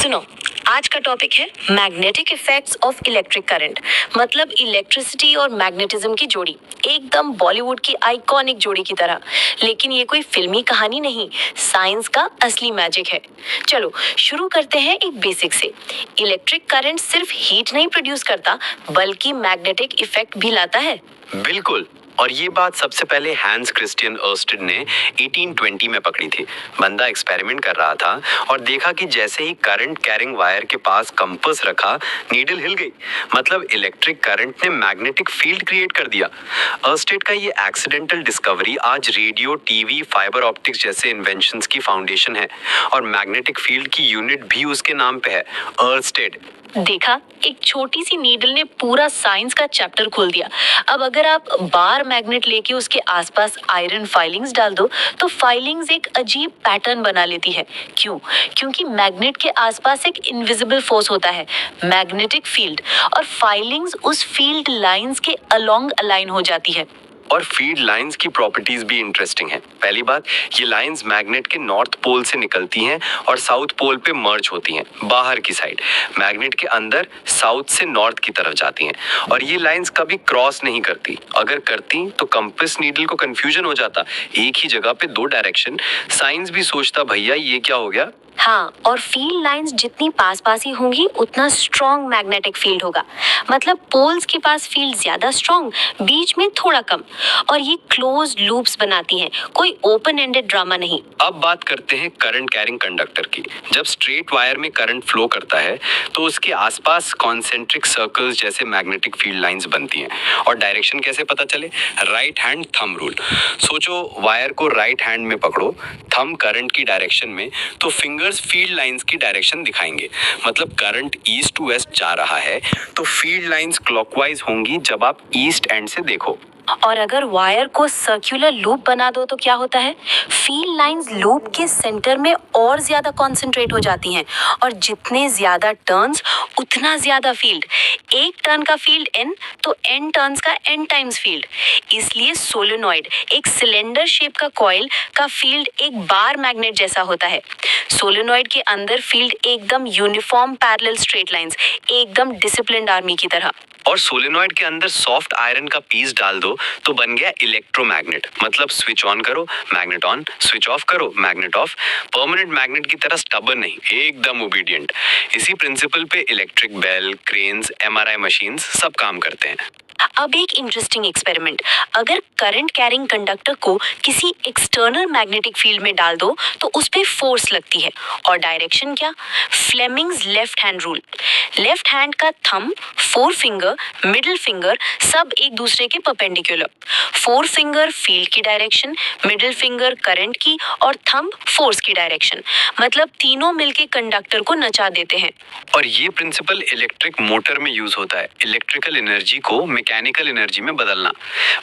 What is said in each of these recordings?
सुनो, आज का टॉपिक है magnetic effects of electric current. मतलब इलेक्ट्रिसिटी और मैग्नेटिज्म की जोड़ी, एकदम बॉलीवुड की आइकॉनिक जोड़ी की तरह। लेकिन ये कोई फिल्मी कहानी नहीं, साइंस का असली मैजिक है। चलो शुरू करते हैं एक बेसिक से। इलेक्ट्रिक करंट सिर्फ हीट नहीं प्रोड्यूस करता, बल्कि मैग्नेटिक इफेक्ट भी लाता है। बिल्कुल, और ये बात सबसे पहले हैंस क्रिस्टियन अर्स्टेड ने 1820 में पकड़ी थी। बंदा एक्सपेरिमेंट कर रहा था और देखा कि जैसे ही करंट कैरिंग वायर के पास कंपास रखा, नीडल हिल गई। मतलब इलेक्ट्रिक करंट ने मैग्नेटिक फील्ड क्रिएट कर दिया। अर्स्टेड का ये एक्सीडेंटल डिस्कवरी आज रेडियो, टीवी, फाइबर ऑप्टिक्स जैसे इन्वेंशंस की फाउंडेशन है, और मैग्नेटिक फील्ड की यूनिट भी उसके नाम पे है, अर्स्टेड। देखा, एक छोटी सी नीडल ने पूरा साइंस का चैप्टर खोल दिया। अब अगर आप बार मैग्नेट लेके उसके आसपास आयरन फाइलिंग्स डाल दो, तो फाइलिंग्स एक अजीब पैटर्न बना लेती है। क्यों? क्योंकि मैग्नेट के आसपास एक इनविजिबल फोर्स होता है, मैग्नेटिक फील्ड, और फाइलिंग्स उस फील्ड लाइंस के अलोंग अलाइन हो जाती है। और फील्ड लाइंस की प्रॉपर्टीज भी इंटरेस्टिंग है। पहली बात, ये लाइंस मैग्नेट के नॉर्थ पोल से निकलती हैं और साउथ पोल पे मर्ज होती हैं, बाहर की साइड। मैग्नेट के अंदर साउथ से नॉर्थ की तरफ जाती हैं, और ये लाइंस कभी क्रॉस नहीं करती। अगर करती तो कंपास नीडल को कंफ्यूजन हो जाता, एक ही जगह पे दो डायरेक्शन। साइंस भी सोचता, भैया ये क्या हो गया। हाँ, और फील्ड लाइंस जितनी पास ही होंगी, उतना स्ट्रॉन्ग मैग्नेटिक फील्ड होगा। मतलब पोल्स के पास फील्ड ज्यादा स्ट्रॉन्ग, बीच में थोड़ा कम, और ये क्लोज लूप्स बनाती हैं, कोई ओपन एंडेड ड्रामा नहीं। अब बात करते हैं करंट कैरिंग कंडक्टर की। जब स्ट्रेट वायर में करंट फ्लो करता है, तो उसके आसपास कॉन्सेंट्रिक सर्कल्स जैसे मैग्नेटिक फील्ड लाइंस बनती हैं। और डायरेक्शन कैसे पता चले? Right hand thumb rule. सोचो, वायर को राइट हैंड में पकड़ो, थंब करंट की डायरेक्शन में, तो फिंगर्स फील्ड लाइंस की डायरेक्शन दिखाएंगे। मतलब करंट ईस्ट टू वेस्ट जा रहा है, तो फील्ड लाइंस क्लॉकवाइज होंगी जब आप ईस्ट एंड से देखो। और अगर वायर को सर्कुलर लूप बना दो तो क्या होता है? फील्ड लाइंस लूप के सेंटर में और ज्यादा कॉन्सेंट्रेट हो जाती हैं, और जितने ज्यादा टर्न्स, उतना ज्यादा फील्ड। एक टर्न का फील्ड n, तो n टर्न्स का n टाइम्स फील्ड। इसलिए सोलेनॉइड, एक सिलेंडर शेप का कॉइल का फील्ड एक बार मैग्नेट जैसा होता है। सोलेनॉइड के अंदर फील्ड एकदम यूनिफॉर्म पैरेलल स्ट्रेट लाइंस, एकदम डिसिप्लिन्ड आर्मी की तरह। और सोलेनॉइड के अंदर सॉफ्ट आयरन का पीस डाल दो, तो बन गया इलेक्ट्रोमैग्नेट। मतलब स्विच ऑन करो, मैग्नेट ऑन, स्विच ऑफ करो, मैग्नेट ऑफ। परमानेंट मैग्नेट की तरह स्टबर्न नहीं, एकदम ओबीडियंट। इसी प्रिंसिपल पे electric bell, cranes, MRI machines सब काम करते हैं। अब एक इंटरेस्टिंग एक्सपेरिमेंट। अगर करंट कैरिंग कंडक्टर को किसी एक्सटर्नल मैग्नेटिक फील्ड में डाल दो, तो उस पे फोर्स लगती है। और डायरेक्शन क्या? Fleming's left hand rule. Left hand का thumb, four finger, middle finger सब एक दूसरे के परपेंडिकुलर। फोर फिंगर फील्ड की डायरेक्शन, मिडिल फिंगर करंट की, और थंब फोर्स की डायरेक्शन। मतलब तीनों मिलके कंडक्टर को नचा देते हैं। और ये प्रिंसिपल इलेक्ट्रिक मोटर में यूज होता है, इलेक्ट्रिकल एनर्जी को मैकेनिकल एनर्जी में बदलना।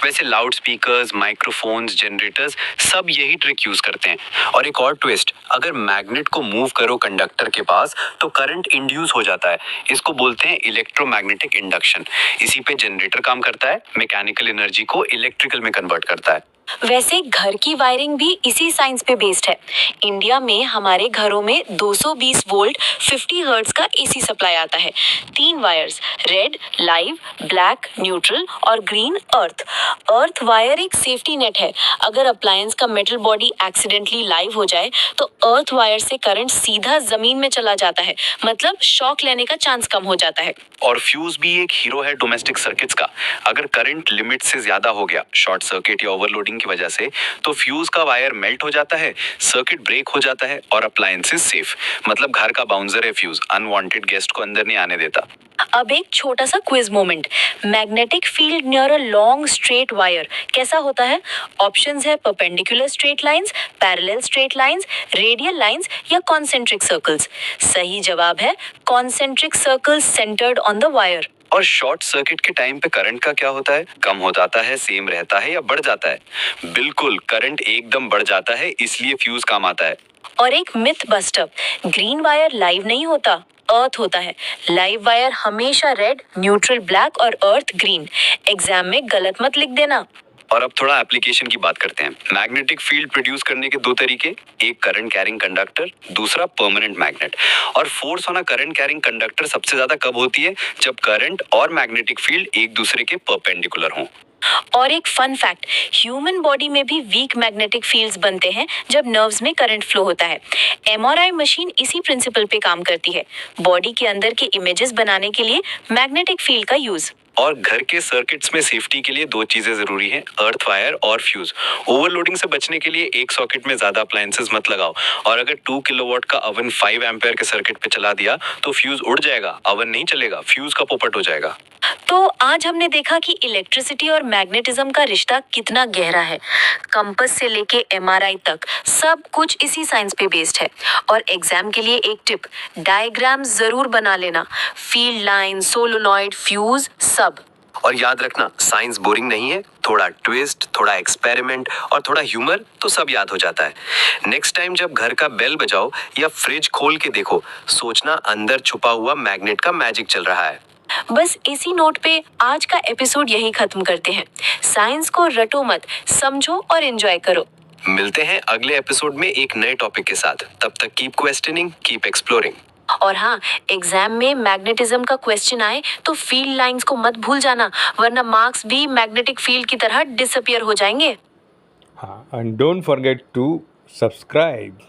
वैसे लाउड स्पीकर्स, माइक्रोफोन्स, जनरेटर्स सब यही ट्रिक यूज करते हैं। और एक और ट्विस्ट, अगर मैग्नेट को मूव करो कंडक्टर के पास, तो करंट इंड्यूस हो जाता है। इसको बोलते हैं इलेक्ट्रोमैग्नेटिक इंडक्शन। इसी पे जनरेटर काम करता है, मैकेनिकल एनर्जी को इलेक्ट्रिकल में कन्वर्ट करता है। वैसे घर की वायरिंग भी इसी साइंस पे बेस्ड है। इंडिया में हमारे घरों में 220 वोल्ट 50 हर्ट्ज का एसी सप्लाई आता है। 3 wires, red, live, black, neutral और ग्रीन, अर्थ। अर्थ वायर एक सेफ्टी नेट है। अगर अप्लायंस का मेटल बॉडी एक्सीडेंटली लाइव हो जाए, तो अर्थ वायर से करंट सीधा जमीन में चला जाता है। मतलब शॉक लेने का चांस कम हो जाता है। और फ्यूज भी एक हीरो है डोमेस्टिक सर्किट्स का। अगर करंट लिमिट से ज्यादा हो गया, शॉर्ट सर्किट या ओवरलोडिंग की वजह से, तो फ्यूज का वायर मेल्ट हो जाता है, सर्किट ब्रेक हो जाता है, और अप्लायंसेस सेफ। मतलब घर का बाउंसर है फ्यूज, अनवांटेड गेस्ट को अंदर नहीं आने देता। अब एक छोटा सा quiz moment. Magnetic field near a long straight wire कैसा होता है? ऑप्शंस है perpendicular straight lines, parallel straight lines, radial lines या कॉन्सेंट्रिक सर्कल्स। सही जवाब है concentric circles centred on the wire. और शॉर्ट सर्किट के टाइम पे करंट का क्या होता है? कम हो जाता है, सेम रहता है, या बढ़ जाता है? बिल्कुल, करंट एकदम बढ़ जाता है, इसलिए फ्यूज काम आता है। और एक myth buster, green wire live नहीं होता, अर्थ होता है। लाइव वायर हमेशा रेड, न्यूट्रल ब्लैक और अर्थ ग्रीन। एग्जाम में गलत मत लिख देना। और अब थोड़ा एप्लीकेशन की बात करते हैं। मैग्नेटिक फील्ड प्रोड्यूस करने के दो तरीके, एक करंट कैरिंग कंडक्टर, दूसरा परमानेंट मैग्नेट। और force on a current carrying conductor सबसे ज्यादा कब होती है? जब करंट और मैग्नेटिक फील्ड एक दूसरे के परपेंडिकुलर हों। और एक फन फैक्ट, ह्यूमन बॉडी में भी वीक मैग्नेटिक फील्ड्स बनते हैं जब नर्व्स में करंट फ्लो होता है। एमआरआई मशीन इसी प्रिंसिपल पे काम करती है, बॉडी के अंदर के इमेजेस बनाने के लिए मैग्नेटिक फील्ड का यूज। और घर के सर्किट्स में सेफ्टी के लिए दो चीजें जरूरी हैं, अर्थ वायर और फ्यूज। ओवरलोडिंग से बचने के लिए एक सॉकेट में ज्यादा अप्लायंसेस मत लगाओ, और अगर 2 किलोवाट का ओवन 5 एम्पेयर के सर्किट पे चला दिया तो फ्यूज उड़ जाएगा, ओवन नहीं चलेगा, फ्यूज का पोपट हो जाएगा। तो आज हमने देखा कि इलेक्ट्रिसिटी और मैग्नेटिज्म का रिश्ता कितना गहरा है। कंपास से लेके एमआरआई तक सब कुछ इसी साइंस पे बेस्ड है। और एग्जाम के लिए एक टिप, डायग्राम जरूर बना लेना, फील्ड लाइन, सोलोनॉइड, फ्यूज, सब। और याद रखना, साइंस बोरिंग नहीं है, थोड़ा ट्विस्ट, थोड़ा एक्सपेरिमेंट और थोड़ा ह्यूमर तो सब याद हो जाता है। नेक्स्ट टाइम जब घर का बेल बजाओ या फ्रिज खोल के देखो, सोचना अंदर छुपा हुआ मैग्नेट का मैजिक चल रहा है। बस इसी नोट पे आज का एपिसोड यही खत्म करते हैं। साइंस को रटो मत, समझो और एंजॉय करो। मिलते हैं अगले एपिसोड में एक नए टॉपिक के साथ। तब तक कीप क्वेश्चनिंग, कीप एक्सप्लोरिंग। और हाँ, एग्जाम में मैग्नेटिज्म का क्वेश्चन आए तो फील्ड लाइंस को मत भूल जाना, वरना मार्क्स भी मैग्नेटिक फील्ड की तरह डिसअपियर हो जाएंगे। हाँ, and don't forget to subscribe.